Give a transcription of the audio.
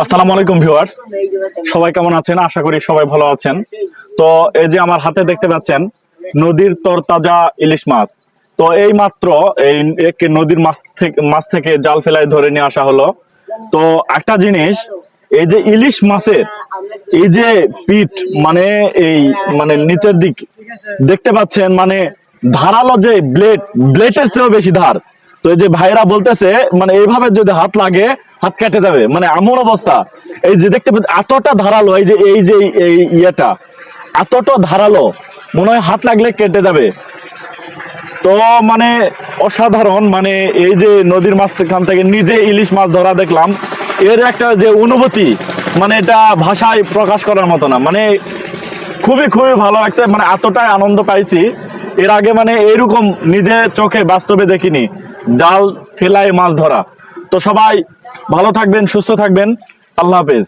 আসসালামু আলাইকুম ভিউয়ার্স, সবাই কেমন আছেন? আশা করি সবাই ভালো আছেন। তো এই যে আমার হাতে দেখতে পাচ্ছেন নদীর তরতাজা ইলিশ মাছ। তো এই মাত্র এই নদীর মাছ থেকে জাল ফেলায় ধরে নিয়ে আসা হলো। তো একটা জিনিস, এই যে ইলিশ মাছের এই যে পিঠ, মানে এই মানে নিচের দিক দেখতে পাচ্ছেন, মানে ধারালো যে ব্লেডের চেয়েও বেশি ধার। তো এই যে ভাইরা বলতেছে মানে এইভাবে যদি হাত লাগে হাত কেটে যাবে, মানে এমন অবস্থা। এই যে দেখতে পাচ্ছেন এতটা ধারালো, এই যে এই ইয়েটা এতটা ধারালো, মনে হয় হাত লাগলে কেটে যাবে। তো মানে অসাধারণ, মানে এই যে নদীর মাঝখান থেকে নিজে ইলিশ মাছ ধরা দেখলাম, এর একটা যে অনুভূতি, মানে এটা ভাষায় প্রকাশ করার মতো না। মানে খুবই খুবই ভালো লাগছে, মানে এতটাই আনন্দ পাইছি এর আগে মানে এরকম নিজে চোখে বাস্তবে দেখিনি জাল ফেলায় মাছ ধরা। তো সবাই ভালো থাকবেন, সুস্থ থাকবেন, আল্লাহ হাফেজ।